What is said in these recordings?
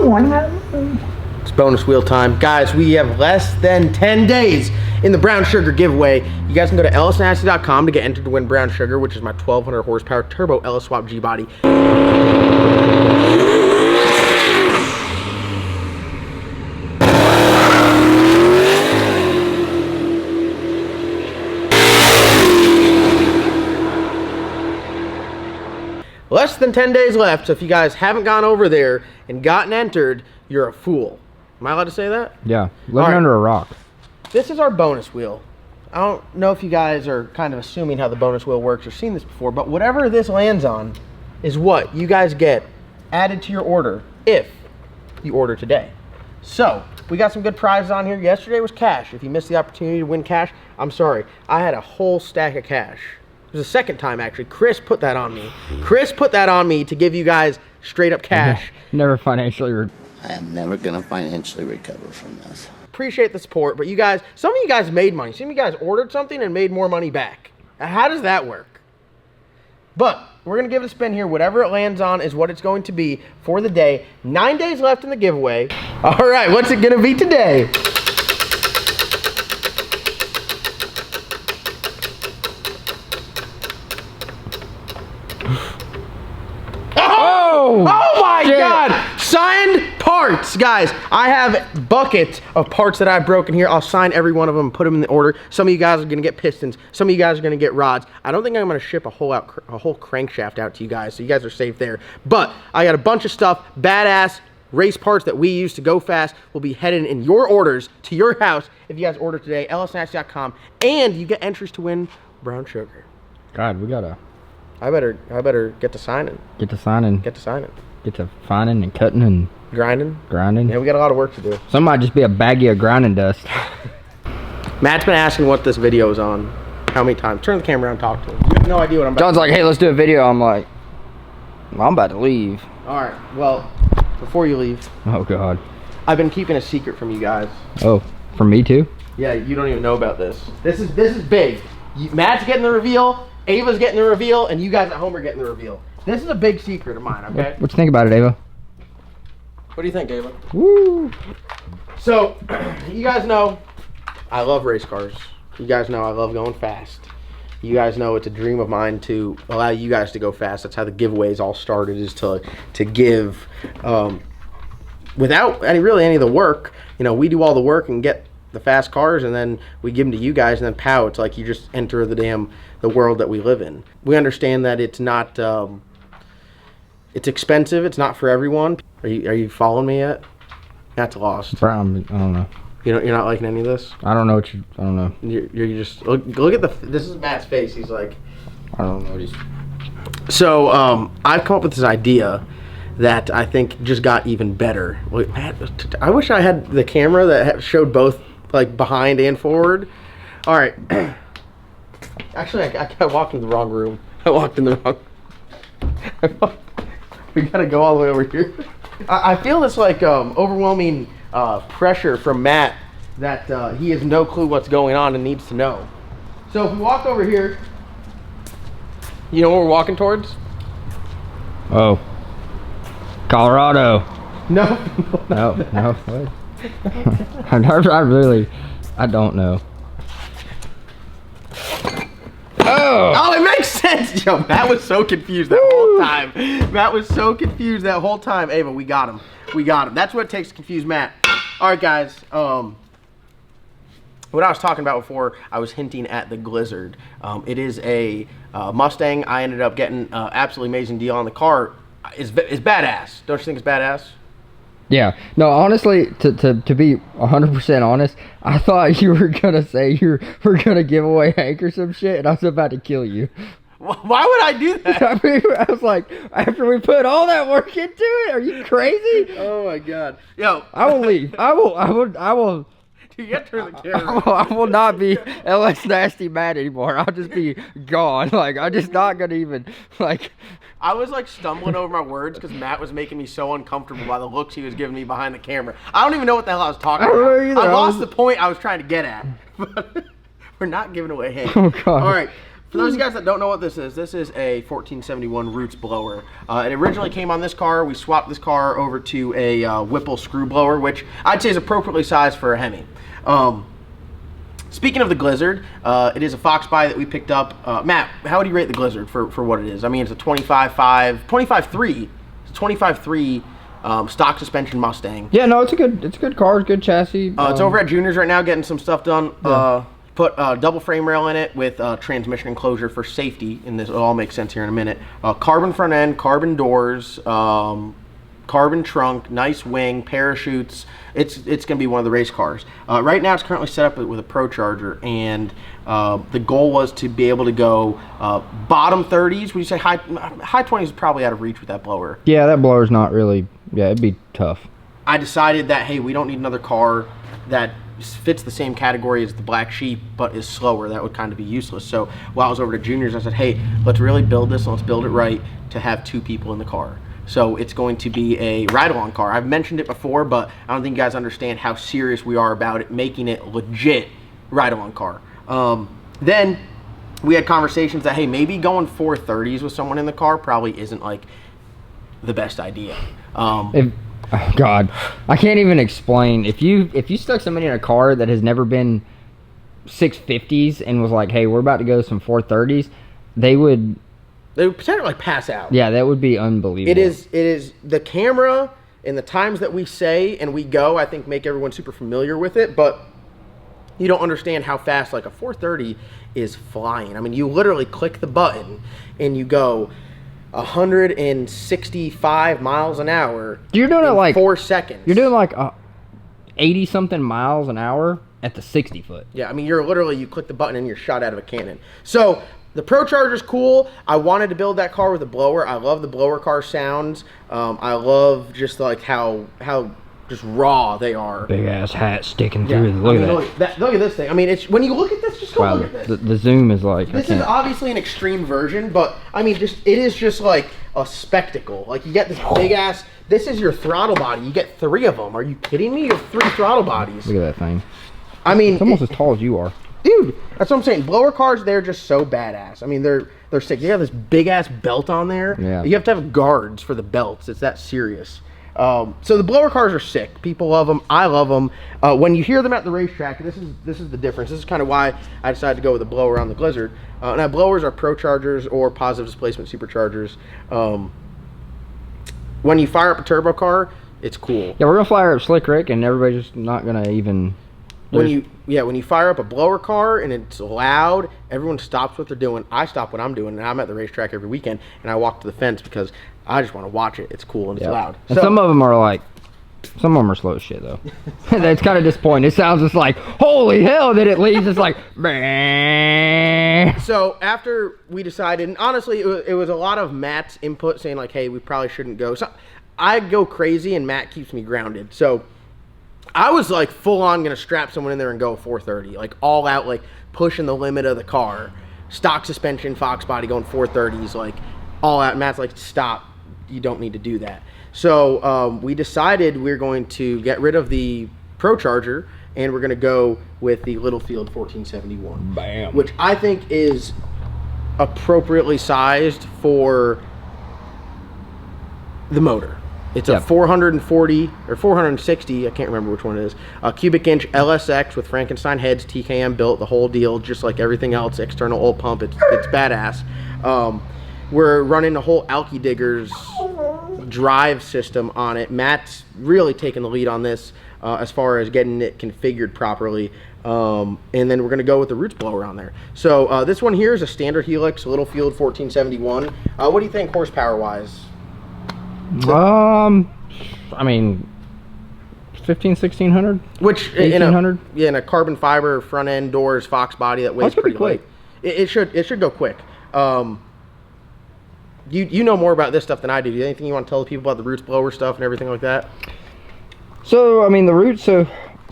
It's bonus wheel time. Guys, we have less than 10 days in the brown sugar giveaway. You guys can go to ellisnasty.com to get entered to win brown sugar, which is my 1200 horsepower turbo Ellis Swap G body. Less than 10 days left, so if you guys haven't gone over there and gotten entered, you're a fool. Am I allowed to say that? Yeah, living under a rock. This is our bonus wheel. I don't know if you guys are kind of assuming how the bonus wheel works or seen this before, but whatever this lands on is what you guys get added to your order if you order today. So, we got some good prizes on here. Yesterday was cash. If you missed the opportunity to win cash, I'm sorry. I had a whole stack of cash. It was the second time, actually. Chris put that on me. Chris put that on me to give you guys straight up cash. Never financially. I am never going to financially recover from this. Appreciate the support, but you guys, some of you guys made money. Some of you guys ordered something and made more money back. How does that work? But we're going to give it a spin here. Whatever it lands on is what it's going to be for the day. 9 days left in the giveaway. All right, what's it going to be today? Oh my God! Signed parts, guys. I have buckets of parts that I've broken here. I'll sign every one of them and put them in the order. Some of you guys are gonna get pistons. Some of you guys are gonna get rods. I don't think I'm gonna ship a whole crankshaft out to you guys, so you guys are safe there. But I got a bunch of stuff, badass race parts that we use to go fast will be headed in your orders to your house if you guys order today. ellisnasty.com, and you get entries to win brown sugar. God, we gotta. I better get to signing. Get to signing. Get to signing. Get to finding and cutting and grinding. Grinding. Yeah, we got a lot of work to do. Some might just be a baggie of grinding dust. Matt's been asking what this video is on. How many times? Turn the camera around and talk to him. You have no idea what I'm about. John's like, hey, let's do a video. I'm like, well, I'm about to leave. All right. Well, before you leave. Oh God. I've been keeping a secret from you guys. Oh, from me too? Yeah, you don't even know about this. This is big. Matt's getting the reveal. Ava's getting the reveal, and you guys at home are getting the reveal. This is a big secret of mine, okay? What you think about it, Ava? What do you think, Ava? Woo! So, you guys know I love race cars. You guys know I love going fast. You guys know it's a dream of mine to allow you guys to go fast. That's how the giveaways all started, is to give without any of the work. You know, we do all the work and get the fast cars, and then we give them to you guys, and then pow, it's like you just enter the world that we live in. We understand that it's not it's expensive. It's not for everyone. Are you following me yet? That's lost. I don't know. You're not liking any of this? I don't know what you. I don't know. You're just look at this is Matt's face. He's like, I don't know what he's. So I've come up with this idea that I think just got even better. Wait, Matt, I wish I had the camera that showed both, like, behind and forward. All right. Actually, I walked into the wrong room. I walked in the wrong. We gotta go all the way over here. I feel this like overwhelming pressure from Matt that he has no clue what's going on and needs to know. So if we walk over here, you know what we're walking towards? Oh, Colorado. No. No. What? I don't know. Oh, it makes sense. Yo, Matt was so confused that whole time. Matt was so confused that whole time. Ava, we got him. That's what it takes to confuse Matt. All right, guys. What I was talking about before, I was hinting at the Blizzard. It is a Mustang. I ended up getting an absolutely amazing deal on the car. It's badass. Don't you think it's badass? Yeah. No, honestly, to be 100% honest, I thought you were going to say you were going to give away Hank or some shit, and I was about to kill you. Why would I do that? I mean, I was like, after we put all that work into it, are you crazy? Oh, my God. Yo. I will leave. I will. Dude, you have to turn the camera. I will not be LS Nasty mad anymore. I'll just be gone. Like, I'm just not going to even, like... I was like stumbling over my words because Matt was making me so uncomfortable by the looks he was giving me behind the camera. I don't even know what the hell I was talking about. I lost the point I was trying to get at. But we're not giving away Hank. Oh, God. All right. For those of you guys that don't know what this is a 1471 Roots blower. It originally came on this car. We swapped this car over to a Whipple screw blower, which I'd say is appropriately sized for a Hemi. Speaking of the Blizzard, it is a Fox body that we picked up. Matt, how would you rate the Blizzard for what it is? I mean, it's a 25.3. It's a 25.3 stock suspension Mustang. Yeah, no, it's a good car. It's a good chassis. It's over at Junior's right now getting some stuff done. Put a double frame rail in it with transmission enclosure for safety, and this will all make sense here in a minute. Carbon front end, carbon doors, carbon trunk, nice wing, parachutes. It's going to be one of the race cars. Right now it's currently set up with a Pro Charger, and the goal was to be able to go bottom 30s. Would you say high 20s is probably out of reach with that blower? Yeah, that blower's not really, it'd be tough. I decided that, hey, we don't need another car that fits the same category as the Black Sheep but is slower. That would kind of be useless. So while I was over to Junior's, I said, hey, let's really build this and let's build it right to have 2 people in the car. So it's going to be a ride-along car. I've mentioned it before, but I don't think you guys understand how serious we are about it, making it legit ride-along car. Then we had conversations that, hey, maybe going 430s with someone in the car probably isn't like the best idea. Oh God, I can't even explain. If you stuck somebody in a car that has never been 650s and was like, hey, we're about to go some 430s, they would potentially like pass out. Yeah, that would be unbelievable. It is the camera and the times that we say and we go, I think, make everyone super familiar with it, but you don't understand how fast like a 430 is flying. I mean, you literally click the button and you go 165 miles an hour. You're doing it like 4 seconds. You're doing like 80 something miles an hour at the 60 foot. Yeah, I mean, you click the button and you're shot out of a cannon. So the Pro Charger's cool. I wanted to build that car with a blower. I love the blower car sounds. I love just like how just raw they are. Big ass hat sticking through. Look at that. Look at this thing. I mean, it's when you look at this, just go look at this. The zoom is like. This is obviously an extreme version, but I mean, it is just like a spectacle. Like you get this big ass. This is your throttle body. You get 3 of them. Are you kidding me? You have 3 throttle bodies. Look at that thing. I mean, it's almost as tall as you are. Dude, that's what I'm saying. Blower cars, they're just so badass. I mean, they're sick. You have this big ass belt on there. Yeah. You have to have guards for the belts. It's that serious. So the blower cars are sick. People love them. I love them. When you hear them at the racetrack, this is the difference. This is kind of why I decided to go with a blower on the Blizzard. Now blowers are Pro Chargers or positive displacement superchargers. When you fire up a turbo car, it's cool. Yeah, we're gonna fire up Slick Rick, and everybody's just not gonna even. When you fire up a blower car and it's loud, everyone stops what they're doing. I stop what I'm doing, and I'm at the racetrack every weekend, and I walk to the fence because I just want to watch it. It's cool and it's loud. And some of them are slow as shit though. That's kind of disappointing. It sounds just like, holy hell, then it leaves. It's like, so after we decided, and honestly, it was a lot of Matt's input saying like, hey, we probably shouldn't go. So I go crazy, and Matt keeps me grounded. So I was like full on gonna strap someone in there and go 430, like all out, like pushing the limit of the car, stock suspension, Fox body, going 430s, like all out. Matt's like, stop, you don't need to do that. So we decided we're going to get rid of the Pro Charger and we're gonna go with the Littlefield 1471. Bam. Which I think is appropriately sized for the motor. It's a 440 or 460, I can't remember which one it is, a cubic inch LSX with Frankenstein heads, TKM built, the whole deal, just like everything else, external oil pump. It's badass. We're running the whole Alky Diggers drive system on it. Matt's really taking the lead on this as far as getting it configured properly. And then we're going to go with the Roots blower on there. So this one here is a standard Helix Littlefield 1471. What do you think horsepower-wise? I mean, 1600, which 1800. In a carbon fiber front end doors Fox body that weighs pretty quick. It should go quick. You know more about this stuff than I do. Do you have anything you want to tell the people about the Roots blower stuff and everything like that? So I mean the Roots. So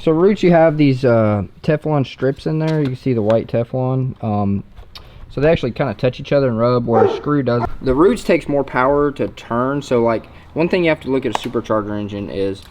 Roots, you have these Teflon strips in there. You can see the white Teflon. So they actually kind of touch each other and rub, where a screw does. The Roots takes more power to turn. So like one thing you have to look at a supercharger engine is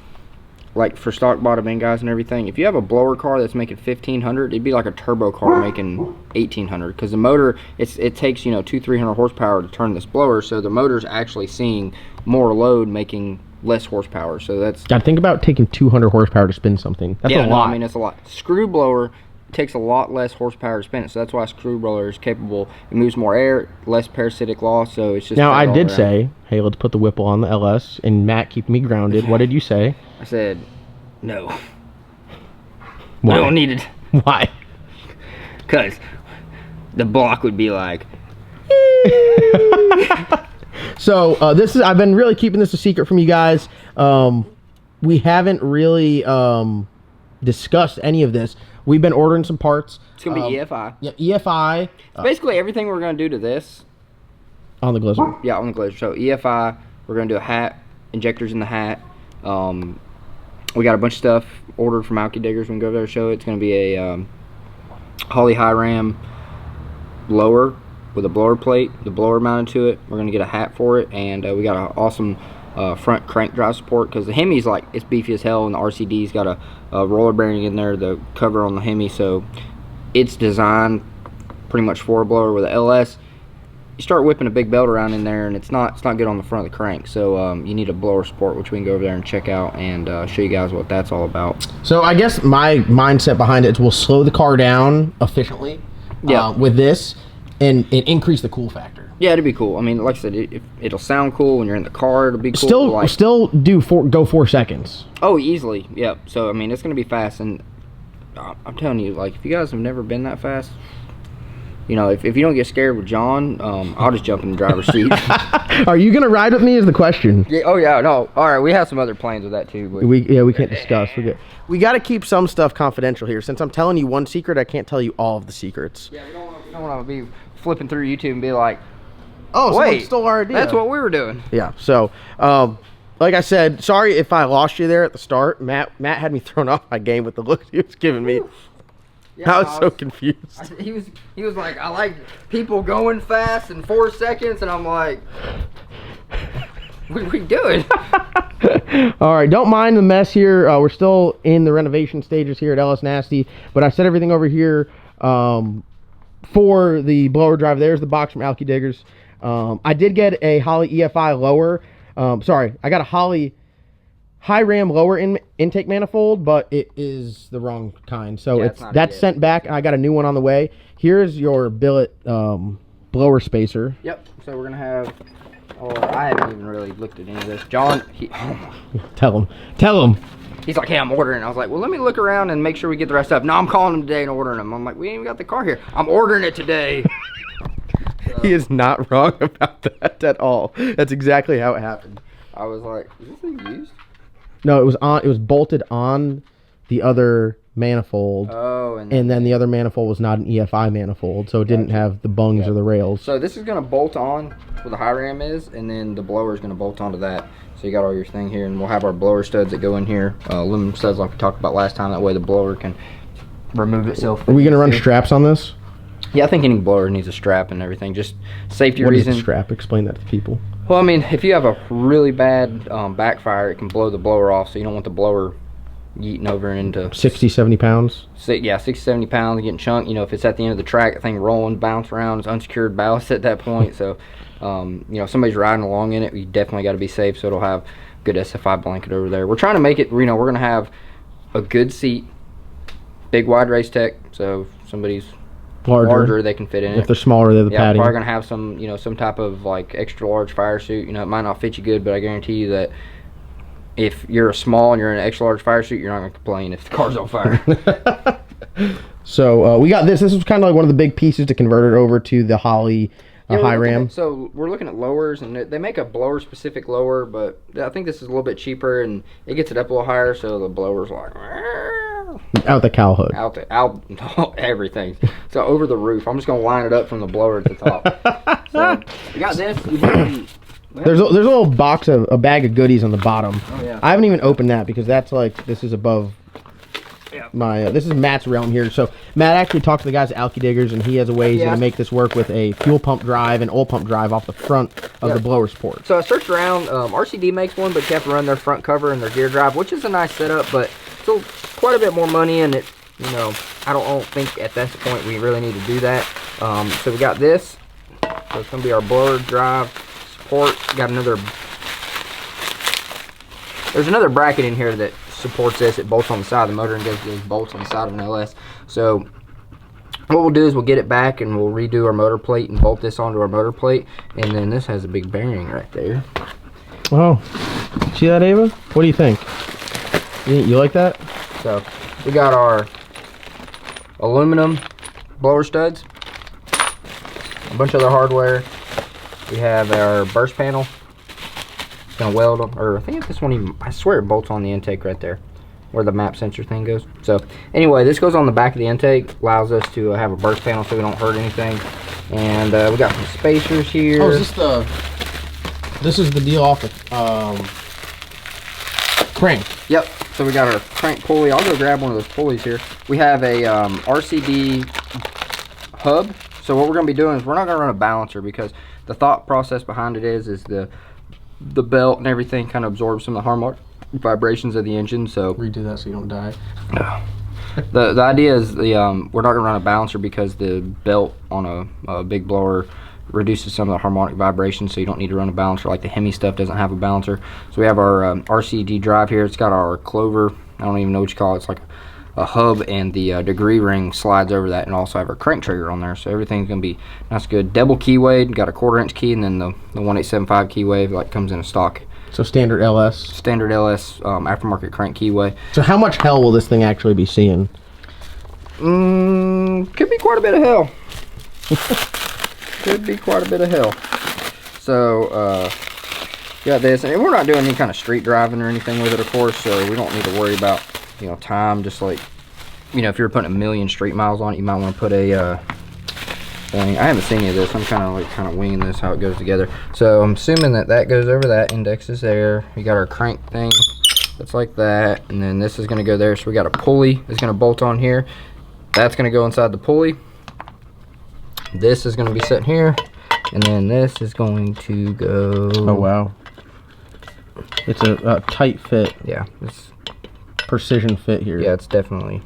like for stock bottom end guys and everything, if you have a blower car that's making 1500, it'd be like a turbo car making 1800, because the motor, it takes, you know, 200-300 horsepower to turn this blower, so the motor's actually seeing more load, making less horsepower. So that's, God, think about taking 200 horsepower to spin something. That's a lot. I mean, it's a lot. Screw blower takes a lot less horsepower to spin it, so that's why a screw blower is capable. It moves more air, less parasitic loss, so it's just. Now, I did say, hey, let's put the Whipple on the LS, and Matt keep me grounded. What did you say? I said, no. Why? I don't need it. Why? Because the block would be like. So I've been really keeping this a secret from you guys. We haven't really discussed any of this. We've been ordering some parts. It's gonna be EFI. Yeah, EFI. Basically everything we're gonna do to this. On the Glazer. Yeah, on the Glazer. So EFI, we're gonna do a hat, injectors in the hat. We got a bunch of stuff ordered from Alky Diggers. We can go over there and show it. It's gonna be a Holley high ram blower with a blower plate, the blower mounted to it. We're gonna get a hat for it, and we got an awesome front crank drive support, because the Hemi's like, it's beefy as hell, and the RCD's got a roller bearing in there, the cover on the Hemi, so it's designed pretty much for a blower. With the LS, you start whipping a big belt around in there, and it's not good on the front of the crank, so you need a blower support, which we can go over there and check out and show you guys what that's all about. So I guess my mindset behind it is we'll slow the car down efficiently with this, and increase the cool factor. Yeah, it'd be cool. I mean, like I said, it'll sound cool when you're in the car. It'll be cool. Still go 4 seconds. Oh, easily. Yep. So I mean, it's gonna be fast, and I'm telling you, like, if you guys have never been that fast, you know, if you don't get scared with John, I'll just jump in the driver's seat. Are you gonna ride with me? Is the question. Yeah. Oh yeah. No. All right. We have some other plans with that too. But we can't discuss. We got to keep some stuff confidential here. Since I'm telling you one secret, I can't tell you all of the secrets. Yeah. We don't want to be flipping through YouTube and be like, oh, wait, someone stole our idea. That's what we were doing. Yeah. So, like I said, sorry if I lost you there at the start. Matt had me thrown off my game with the look he was giving me. Yeah, I was so confused. He was like, I like people going fast in 4 seconds, and I'm like, what are we doing? All right, don't mind the mess here. We're still in the renovation stages here at LS Nasty, but I set everything over here for the blower drive. There's the box from Alky Diggers. I did get a Holley EFI lower. Sorry, I got a Holley high ram lower intake manifold, but it is the wrong kind. So that's sent back, and I got a new one on the way. Here's your billet blower spacer. Yep. So we're gonna have. I haven't even really looked at any of this. John, Tell him. He's like, hey, I'm ordering. I was like, well, let me look around and make sure we get the rest up. No, I'm calling him today and ordering them. I'm like, we ain't even got the car here. I'm ordering it today. So, he is not wrong about that at all. That's exactly how it happened. I was like, is this thing used? No, it was bolted on the other manifold. Oh, and then the other manifold was not an EFI manifold, so it didn't have the bungs or the rails. So this is gonna bolt on where the high ram is, and then the blower is gonna bolt onto that. So you got all your thing here, and we'll have our blower studs that go in here, aluminum studs like we talked about last time. That way the blower can remove itself. Are we gonna run straps on this? Yeah, I think any blower needs a strap and everything, just safety reasons. What is a strap? Explain that to people. Well, I mean, if you have a really bad backfire, it can blow the blower off, so you don't want the blower yeeting over into 60, 70 pounds. Yeah, 60, 70 pounds, getting chunked. You know, if it's at the end of the track, that thing rolling, bounce around, it's unsecured ballast at that point. So, you know, if somebody's riding along in it, you definitely got to be safe. So it'll have good SFI blanket over there. We're trying to make it, you know, we're going to have a good seat, big wide race tech. So if somebody's larger, they can fit in it. If they're smaller, they're the padding. Probably going to have some, you know, some type of like extra large fire suit. You know, it might not fit you good, but I guarantee you that if you're a small and you're in an extra large fire suit, you're not going to complain if the car's on fire. So we got this. This was kind of like one of the big pieces to convert it over to the Holley high ram. So we're looking at lowers, and they make a blower specific lower, but I think this is a little bit cheaper, and it gets it up a little higher, so the blower's like out the cow hood, out everything. So over the roof. I'm just going to line it up from the blower at the top. So we got this. There's a little box of a bag of goodies on the bottom. Oh, yeah. I haven't even opened that because that's like, this is above this is Matt's realm here. So Matt actually talked to the guys at Alky Diggers, and he has a way he's going to make this work with a fuel pump drive and oil pump drive off the front of the blower support. So I searched around. RCD makes one, but you have to run their front cover and their gear drive, which is a nice setup, but still quite a bit more money, and it, you know, I don't think at this point we really need to do that. So we got this. So it's going to be our blower drive support. Got another. There's another bracket in here that supports this. It bolts on the side of the motor and goes bolts on the side of an LS. So what we'll do is we'll get it back and we'll redo our motor plate and bolt this onto our motor plate. And then this has a big bearing right there. Oh, see that, Ava? What do you think? You like that? So we got our aluminum blower studs, a bunch of other hardware. We have our burst panel. It's gonna weld them, or I think this one even, I swear it bolts on the intake right there where the map sensor thing goes. So anyway, this goes on the back of the intake, allows us to have a burst panel so we don't hurt anything. And we got some spacers here. Oh, is this is the deal off the crank? Yep. So we got our crank pulley. I'll go grab one of those pulleys here. We have a RCD hub. So what we're going to be doing is we're not going to run a balancer, because the thought process behind it is the belt and everything kind of absorbs some of the harmonic vibrations of the engine. So redo that so you don't die. The idea is we're not going to run a balancer because the belt on a big blower reduces some of the harmonic vibrations, so you don't need to run a balancer. Like the Hemi stuff doesn't have a balancer. So we have our RCD drive here. It's got our clover, I don't even know what you call it. It's like a hub, and the degree ring slides over that, and also have our crank trigger on there. So everything's gonna be nice, good. Double keyway, got a 1/4 inch key, and then the 1875 keyway like comes in a stock. So standard LS. Standard LS aftermarket crank keyway. So how much hell will this thing actually be seeing? Could be quite a bit of hell. Could be quite a bit of hell. So got this, and we're not doing any kind of street driving or anything with it, of course, so we don't need to worry about, you know, time. Just like, you know, if you're putting 1,000,000 street miles on it, you might want to put a thing. I haven't seen any of this. I'm kind of winging this how it goes together. So I'm assuming that goes over that. Index is there. We got our crank thing that's like that, and then this is going to go there. So we got a pulley that's going to bolt on here. That's going to go inside the pulley. This is going to be sitting here, and then this is going to go. Oh wow! It's a tight fit. Yeah, it's precision fit here. Yeah, it's definitely.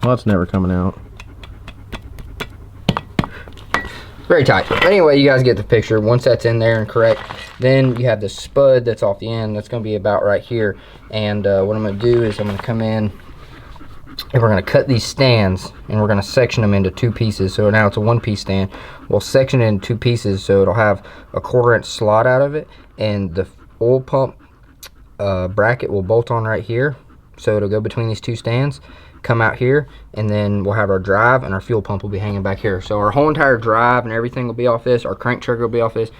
Well, it's never coming out. Very tight. Anyway, you guys get the picture. Once that's in there and correct, then you have the spud that's off the end. That's going to be about right here. And what I'm going to do is I'm going to come in, and we're going to cut these stands, and we're going to section them into 2 pieces. So now it's a 1-piece stand. We'll section it into 2 pieces, so it'll have a 1/4 inch slot out of it, and the oil pump bracket will bolt on right here. So it'll go between these 2 stands, come out here, and then we'll have our drive, and our fuel pump will be hanging back here. So our whole entire drive and everything will be off this. Our crank trigger will be off this.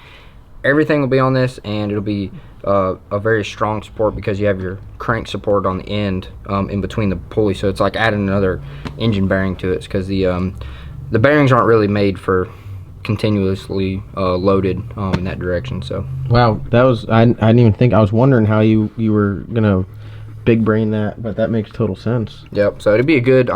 Everything will be on this, and it'll be a very strong support, because you have your crank support on the end in between the pulley. So it's like adding another engine bearing to it, because the bearings aren't really made for continuously loaded in that direction. So wow, that was I didn't even think. I was wondering how you were gonna big brain that, but that makes total sense. Yep. So it'd be a good.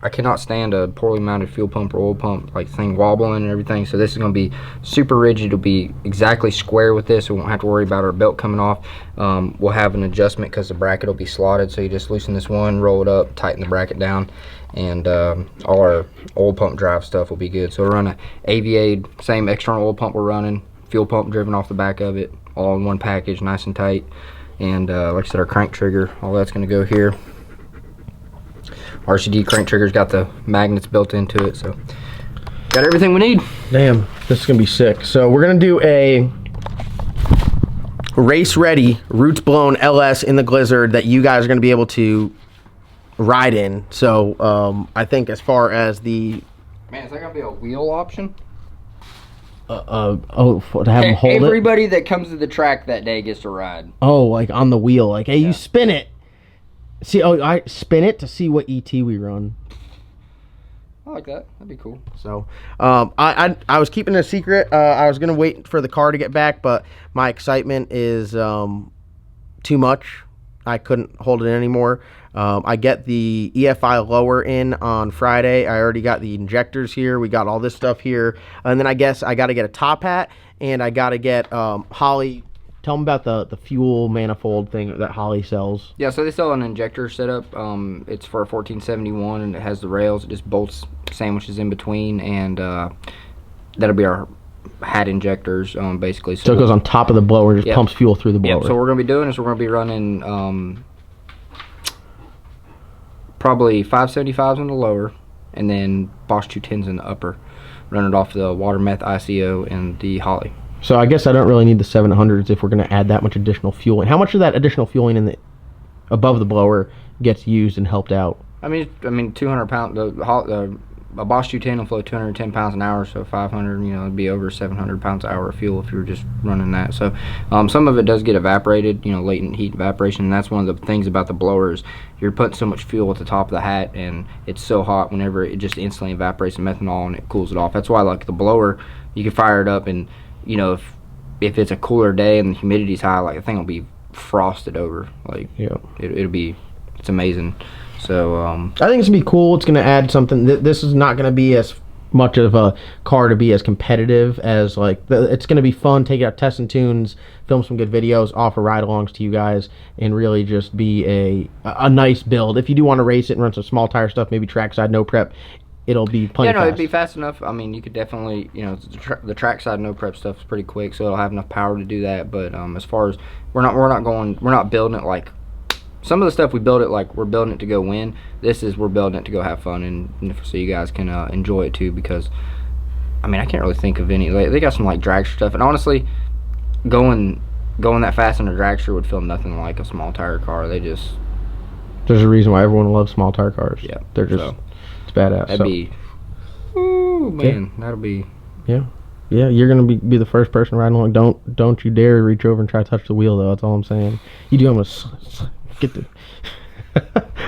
I cannot stand a poorly mounted fuel pump or oil pump like thing wobbling and everything. So this is going to be super rigid. It'll be exactly square with this. We won't have to worry about our belt coming off. We'll have an adjustment because the bracket will be slotted. So you just loosen this one, roll it up, tighten the bracket down, and all our oil pump drive stuff will be good. So we'll run a Aviade, same external oil pump we're running, fuel pump driven off the back of it, all in one package, nice and tight. And like I said, our crank trigger, all that's going to go here. RCD crank trigger's got the magnets built into it, so got everything we need. Damn, this is gonna be sick. So we're gonna do a race ready roots blown LS in the Blizzard that you guys are gonna be able to ride in. So I think as far as the man, is that gonna be a wheel option? to have them hold it. Everybody that comes to the track that day gets to ride. Oh, like on the wheel, like hey, you spin it. See, I spin it to see what ET we run. Oh, like that. That'd be cool. So, I was keeping it a secret. I was gonna wait for the car to get back, but my excitement is too much. I couldn't hold it anymore. I get the EFI lower in on Friday. I already got the injectors here. We got all this stuff here, and then I guess I got to get a top hat, and I got to get HOLLEY. Tell them about the fuel manifold thing that HOLLEY sells. Yeah, so they sell an injector setup. It's for a 1471, and it has the rails. It just bolts sandwiches in between, and that'll be our hat injectors, basically. So it goes on top of the blower and just pumps fuel through the blower. Yeah, so what we're going to be doing is we're going to be running probably 575s in the lower, and then Bosch 210s in the upper. Run it off the water meth ICO and the HOLLEY. So I guess I don't really need the 700s if we're going to add that much additional fueling. How much of that additional fueling in the above the blower gets used and helped out? I mean, 200 pounds. A Bosch 210 will flow 210 pounds an hour, so 500. It'd be over 700 pounds an hour of fuel if you were just running that. So some of it does get evaporated. Latent heat evaporation. And that's one of the things about the blowers. You're putting so much fuel at the top of the hat, and it's so hot whenever it just instantly evaporates the methanol and it cools it off. That's why, like the blower, you can fire it up, and if it's a cooler day and the humidity's high, like the thing will be frosted over. Like it's amazing. So I think it's gonna be cool. It's gonna add something. This is not gonna be as much of a car to be as competitive as it's gonna be fun. Take it out, test and tunes, film some good videos, offer ride-alongs to you guys, and really just be a nice build. If you do want to race it and run some small tire stuff, maybe trackside, no prep, it'll be plenty fast. It'd be fast enough. I mean, you could definitely, the trackside no prep stuff is pretty quick, so it'll have enough power to do that. But as far as we're not building it like some of the stuff we build it like we're building it to go win. We're building it to go have fun, and so you guys can enjoy it too. Because I mean, I can't really think of any. They got some dragster stuff, and honestly, going that fast in a dragster would feel nothing like a small tire car. There's a reason why everyone loves small tire cars. Yeah, they're just it's badass. That'd be, ooh man, that'll be. Yeah, you're gonna be the first person riding along. Don't you dare reach over and try to touch the wheel, though. That's all I'm saying. You do, I'm gonna get the.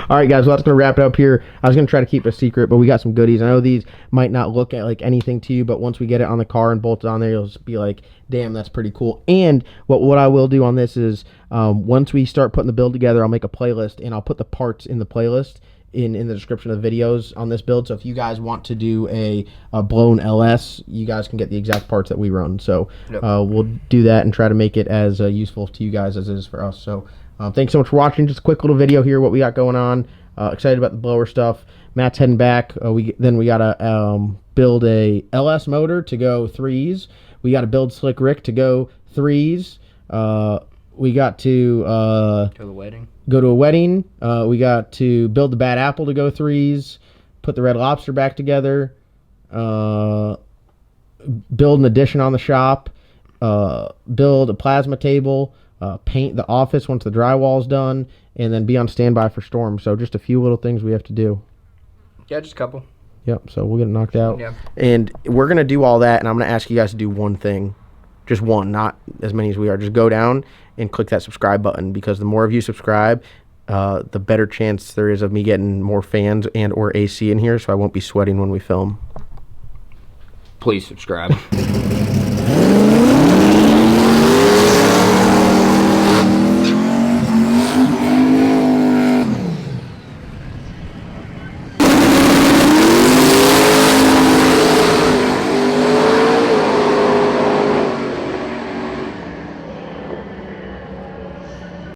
All right, guys. Well, that's gonna wrap it up here. I was gonna try to keep it a secret, but we got some goodies. I know these might not look like anything to you, but once we get it on the car and bolted on there, you'll just be like, "Damn, that's pretty cool." And what I will do on this is, once we start putting the build together, I'll make a playlist and I'll put the parts in the playlist in the description of the videos on this build. So if you guys want to do a blown LS, you guys can get the exact parts that we run. So we'll do that and try to make it as useful to you guys as it is for us. So thanks so much for watching. Just a quick little video here, what we got going on. Excited about the blower stuff. Matt's heading back. We got to build a LS motor to go 3s. We got to build Slick Rick to go 3s. We got to go to the wedding. Go to a wedding. We got to build the Bad Apple to go 3s. Put the Red Lobster back together. Build an addition on the shop. Build a plasma table. Paint the office once the drywall's done. And then be on standby for storms. So just a few little things we have to do. Yeah, just a couple. Yep, so we'll get it knocked out. Yeah. And we're going to do all that, and I'm going to ask you guys to do one thing. Just one, not as many as we are. Just go down and click that subscribe button, because the more of you subscribe, the better chance there is of me getting more fans and or AC in here, so I won't be sweating when we film. Please subscribe.